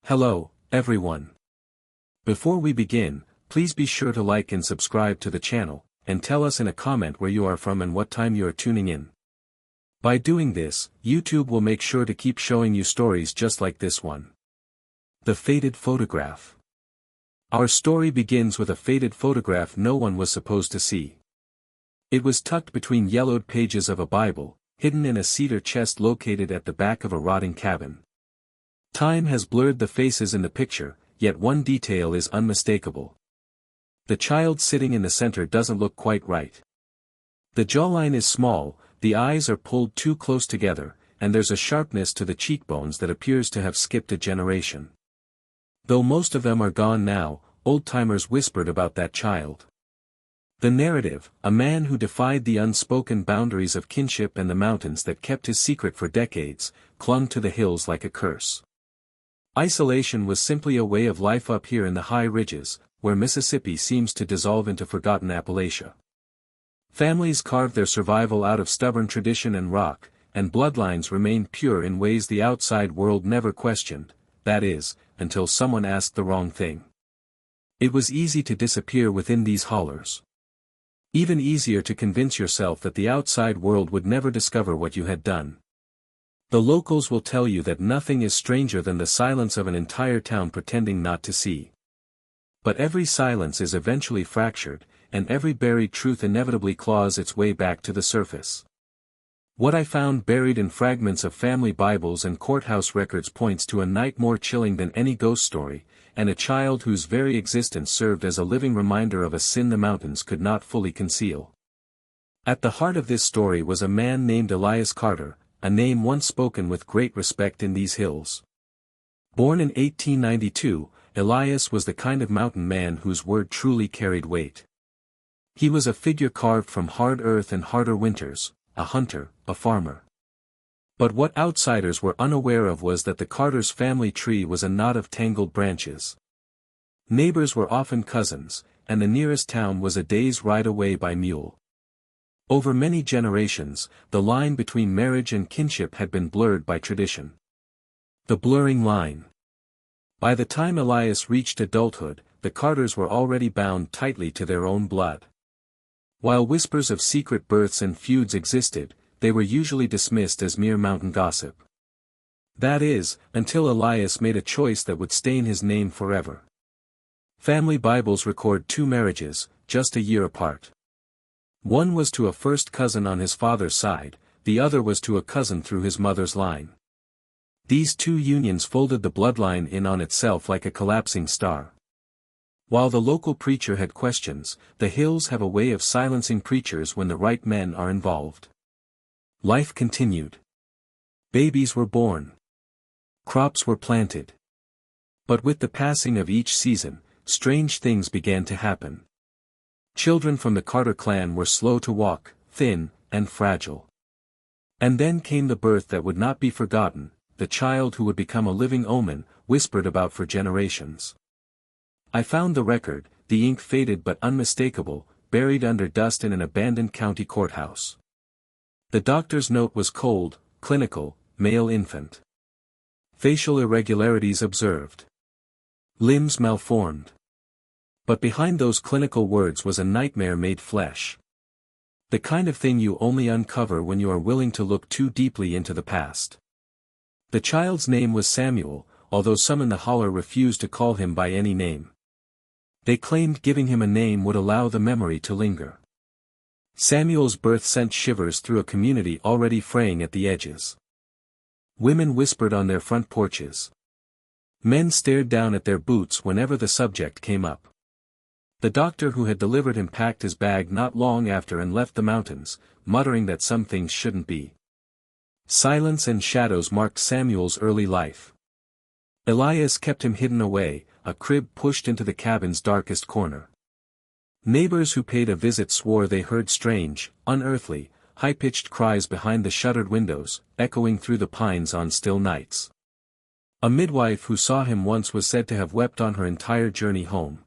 Hello, everyone. Before we begin, please be sure to like and subscribe to the channel, and tell us in a comment where you are from and what time you are tuning in. By doing this, YouTube will make sure to keep showing you stories just like this one. The Faded Photograph. Our story begins with a faded photograph no one was supposed to see. It was tucked between yellowed pages of a Bible, hidden in a cedar chest located at the back of a rotting cabin. Time has blurred the faces in the picture, yet one detail is unmistakable. The child sitting in the center doesn't look quite right. The jawline is small, the eyes are pulled too close together, and there's a sharpness to the cheekbones that appears to have skipped a generation. Though most of them are gone now, old-timers whispered about that child. The narrative, a man who defied the unspoken boundaries of kinship and the mountains that kept his secret for decades, clung to the hills like a curse. Isolation was simply a way of life up here in the high ridges, where Mississippi seems to dissolve into forgotten Appalachia. Families carved their survival out of stubborn tradition and rock, and bloodlines remained pure in ways the outside world never questioned, that is, until someone asked the wrong thing. It was easy to disappear within these hollers. Even easier to convince yourself that the outside world would never discover what you had done. The locals will tell you that nothing is stranger than the silence of an entire town pretending not to see. But every silence is eventually fractured, and every buried truth inevitably claws its way back to the surface. What I found buried in fragments of family Bibles and courthouse records points to a night more chilling than any ghost story, and a child whose very existence served as a living reminder of a sin the mountains could not fully conceal. At the heart of this story was a man named Elias Carter, a name once spoken with great respect in these hills. Born in 1892, Elias was the kind of mountain man whose word truly carried weight. He was a figure carved from hard earth and harder winters, a hunter, a farmer. But what outsiders were unaware of was that the Carter's family tree was a knot of tangled branches. Neighbors were often cousins, and the nearest town was a day's ride away by mule. Over many generations, the line between marriage and kinship had been blurred by tradition. The blurring line. By the time Elias reached adulthood, the Carters were already bound tightly to their own blood. While whispers of secret births and feuds existed, they were usually dismissed as mere mountain gossip. That is, until Elias made a choice that would stain his name forever. Family Bibles record 2 marriages, just a year apart. One was to a first cousin on his father's side, the other was to a cousin through his mother's line. These 2 unions folded the bloodline in on itself like a collapsing star. While the local preacher had questions, the hills have a way of silencing preachers when the right men are involved. Life continued. Babies were born. Crops were planted. But with the passing of each season, strange things began to happen. Children from the Carter clan were slow to walk, thin, and fragile. And then came the birth that would not be forgotten, the child who would become a living omen, whispered about for generations. I found the record, the ink faded but unmistakable, buried under dust in an abandoned county courthouse. The doctor's note was cold, clinical, male infant. Facial irregularities observed. Limbs malformed. But behind those clinical words was a nightmare made flesh. The kind of thing you only uncover when you are willing to look too deeply into the past. The child's name was Samuel, although some in the holler refused to call him by any name. They claimed giving him a name would allow the memory to linger. Samuel's birth sent shivers through a community already fraying at the edges. Women whispered on their front porches. Men stared down at their boots whenever the subject came up. The doctor who had delivered him packed his bag not long after and left the mountains, muttering that some things shouldn't be. Silence and shadows marked Samuel's early life. Elias kept him hidden away, a crib pushed into the cabin's darkest corner. Neighbors who paid a visit swore they heard strange, unearthly, high-pitched cries behind the shuttered windows, echoing through the pines on still nights. A midwife who saw him once was said to have wept on her entire journey home.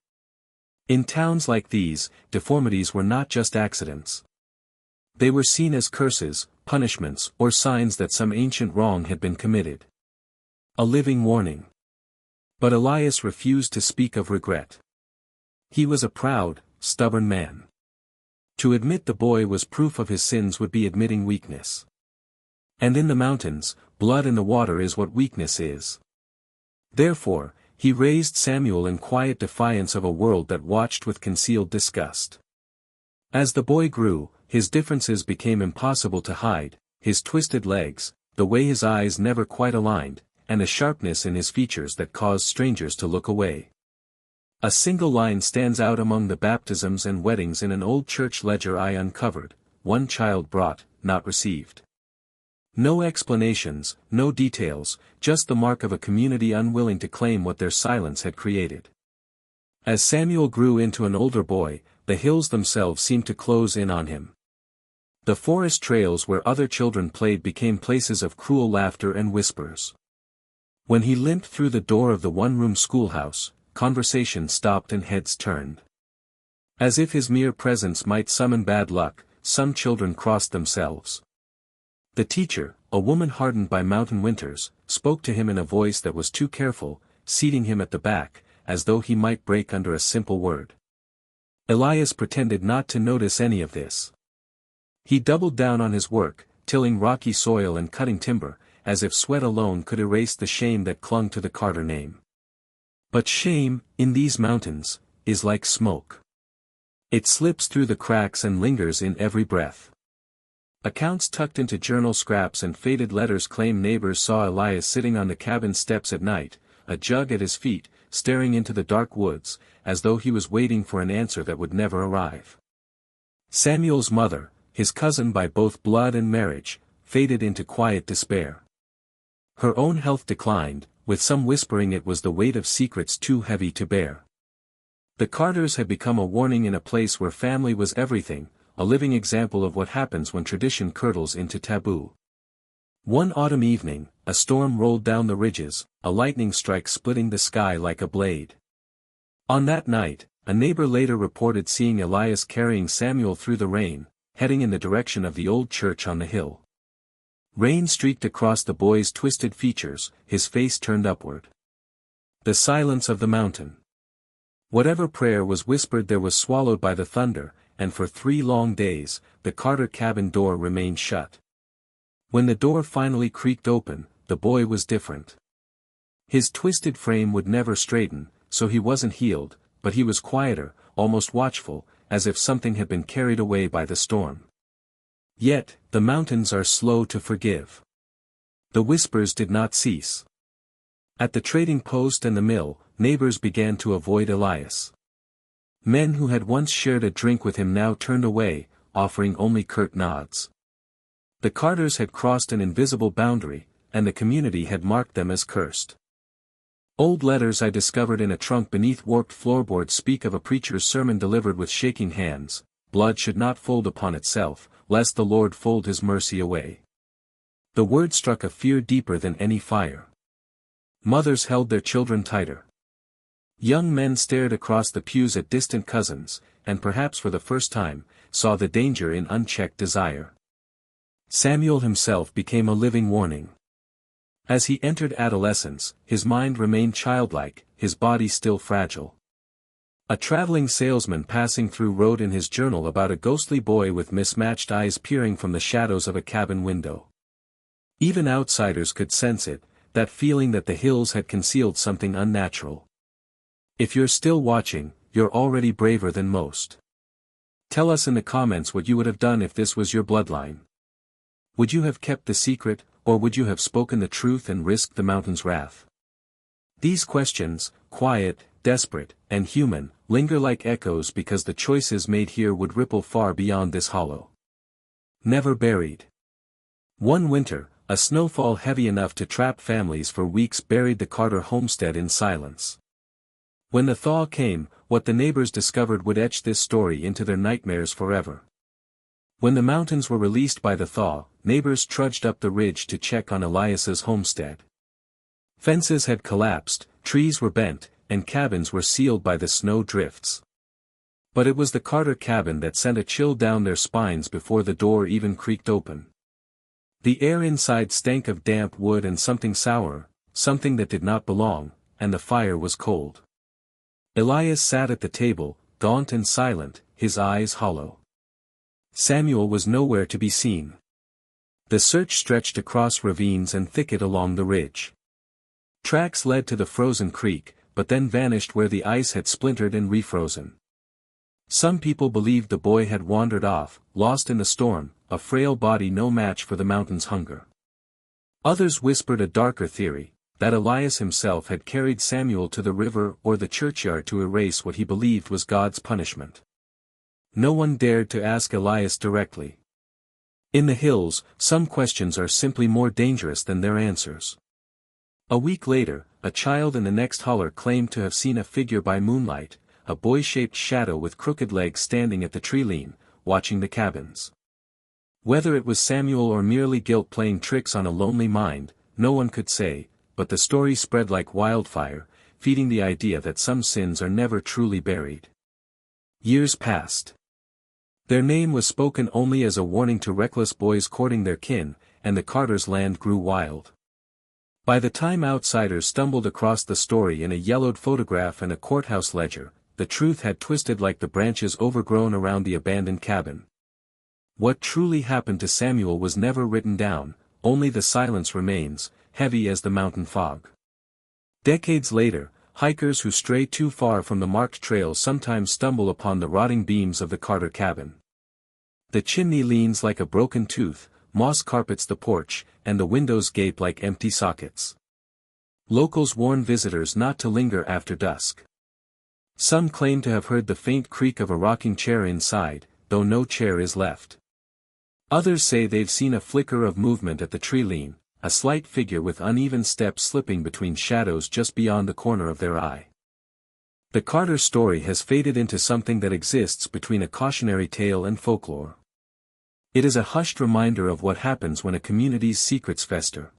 In towns like these, deformities were not just accidents. They were seen as curses, punishments, or signs that some ancient wrong had been committed. A living warning. But Elias refused to speak of regret. He was a proud, stubborn man. To admit the boy was proof of his sins would be admitting weakness. And in the mountains, blood in the water is what weakness is. Therefore, he raised Samuel in quiet defiance of a world that watched with concealed disgust. As the boy grew, his differences became impossible to hide, his twisted legs, the way his eyes never quite aligned, and a sharpness in his features that caused strangers to look away. A single line stands out among the baptisms and weddings in an old church ledger I uncovered: one child brought, not received. No explanations, no details, just the mark of a community unwilling to claim what their silence had created. As Samuel grew into an older boy, the hills themselves seemed to close in on him. The forest trails where other children played became places of cruel laughter and whispers. When he limped through the door of the one-room schoolhouse, conversation stopped and heads turned. As if his mere presence might summon bad luck, some children crossed themselves. The teacher, a woman hardened by mountain winters, spoke to him in a voice that was too careful, seating him at the back, as though he might break under a simple word. Elias pretended not to notice any of this. He doubled down on his work, tilling rocky soil and cutting timber, as if sweat alone could erase the shame that clung to the Carter name. But shame, in these mountains, is like smoke. It slips through the cracks and lingers in every breath. Accounts tucked into journal scraps and faded letters claim neighbors saw Elias sitting on the cabin steps at night, a jug at his feet, staring into the dark woods, as though he was waiting for an answer that would never arrive. Samuel's mother, his cousin by both blood and marriage, faded into quiet despair. Her own health declined, with some whispering it was the weight of secrets too heavy to bear. The Carters had become a warning in a place where family was everything, a living example of what happens when tradition curdles into taboo. One autumn evening, a storm rolled down the ridges, a lightning strike splitting the sky like a blade. On that night, a neighbor later reported seeing Elias carrying Samuel through the rain, heading in the direction of the old church on the hill. Rain streaked across the boy's twisted features, his face turned upward. The silence of the mountain. Whatever prayer was whispered there was swallowed by the thunder, and for 3 long days, the Carter cabin door remained shut. When the door finally creaked open, the boy was different. His twisted frame would never straighten, so he wasn't healed, but he was quieter, almost watchful, as if something had been carried away by the storm. Yet, the mountains are slow to forgive. The whispers did not cease. At the trading post and the mill, neighbors began to avoid Elias. Men who had once shared a drink with him now turned away, offering only curt nods. The Carters had crossed an invisible boundary, and the community had marked them as cursed. Old letters I discovered in a trunk beneath warped floorboards speak of a preacher's sermon delivered with shaking hands: blood should not fold upon itself, lest the Lord fold his mercy away. The word struck a fear deeper than any fire. Mothers held their children tighter. Young men stared across the pews at distant cousins, and perhaps for the first time, saw the danger in unchecked desire. Samuel himself became a living warning. As he entered adolescence, his mind remained childlike, his body still fragile. A traveling salesman passing through wrote in his journal about a ghostly boy with mismatched eyes peering from the shadows of a cabin window. Even outsiders could sense it, that feeling that the hills had concealed something unnatural. If you're still watching, you're already braver than most. Tell us in the comments what you would have done if this was your bloodline. Would you have kept the secret, or would you have spoken the truth and risked the mountain's wrath? These questions, quiet, desperate, and human, linger like echoes because the choices made here would ripple far beyond this hollow. Never buried. One winter, a snowfall heavy enough to trap families for weeks buried the Carter homestead in silence. When the thaw came, what the neighbors discovered would etch this story into their nightmares forever. When the mountains were released by the thaw, neighbors trudged up the ridge to check on Elias's homestead. Fences had collapsed, trees were bent, and cabins were sealed by the snow drifts. But it was the Carter cabin that sent a chill down their spines before the door even creaked open. The air inside stank of damp wood and something sour, something that did not belong, and the fire was cold. Elias sat at the table, gaunt and silent, his eyes hollow. Samuel was nowhere to be seen. The search stretched across ravines and thicket along the ridge. Tracks led to the frozen creek, but then vanished where the ice had splintered and refrozen. Some people believed the boy had wandered off, lost in the storm, a frail body no match for the mountain's hunger. Others whispered a darker theory, that Elias himself had carried Samuel to the river or the churchyard to erase what he believed was God's punishment. No one dared to ask Elias directly. In the hills, some questions are simply more dangerous than their answers. A week later, a child in the next holler claimed to have seen a figure by moonlight, a boy-shaped shadow with crooked legs standing at the tree lean, watching the cabins. Whether it was Samuel or merely guilt playing tricks on a lonely mind, no one could say, but the story spread like wildfire, feeding the idea that some sins are never truly buried. Years passed. Their name was spoken only as a warning to reckless boys courting their kin, and the Carters' land grew wild. By the time outsiders stumbled across the story in a yellowed photograph and a courthouse ledger, the truth had twisted like the branches overgrown around the abandoned cabin. What truly happened to Samuel was never written down, only the silence remains, heavy as the mountain fog. Decades later, hikers who stray too far from the marked trail sometimes stumble upon the rotting beams of the Carter cabin. The chimney leans like a broken tooth, moss carpets the porch, and the windows gape like empty sockets. Locals warn visitors not to linger after dusk. Some claim to have heard the faint creak of a rocking chair inside, though no chair is left. Others say they've seen a flicker of movement at the tree lean, a slight figure with uneven steps slipping between shadows just beyond the corner of their eye. The Carter story has faded into something that exists between a cautionary tale and folklore. It is a hushed reminder of what happens when a community's secrets fester.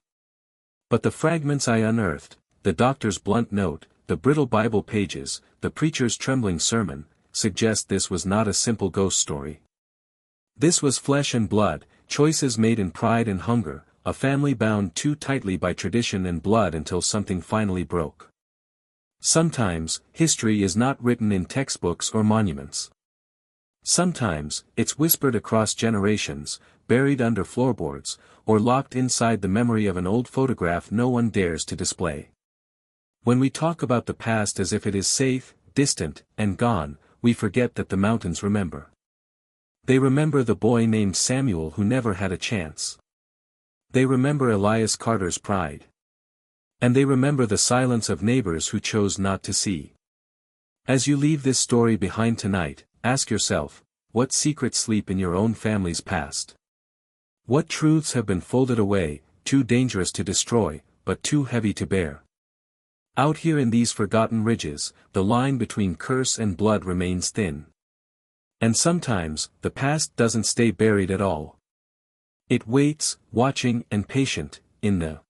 But the fragments I unearthed, the doctor's blunt note, the brittle Bible pages, the preacher's trembling sermon, suggest this was not a simple ghost story. This was flesh and blood, choices made in pride and hunger, a family bound too tightly by tradition and blood until something finally broke. Sometimes, history is not written in textbooks or monuments. Sometimes, it's whispered across generations, buried under floorboards, or locked inside the memory of an old photograph no one dares to display. When we talk about the past as if it is safe, distant, and gone, we forget that the mountains remember. They remember the boy named Samuel who never had a chance. They remember Elias Carter's pride. And they remember the silence of neighbors who chose not to see. As you leave this story behind tonight, ask yourself, what secrets sleep in your own family's past? What truths have been folded away, too dangerous to destroy, but too heavy to bear? Out here in these forgotten ridges, the line between curse and blood remains thin. And sometimes, the past doesn't stay buried at all. It waits, watching and patient, in the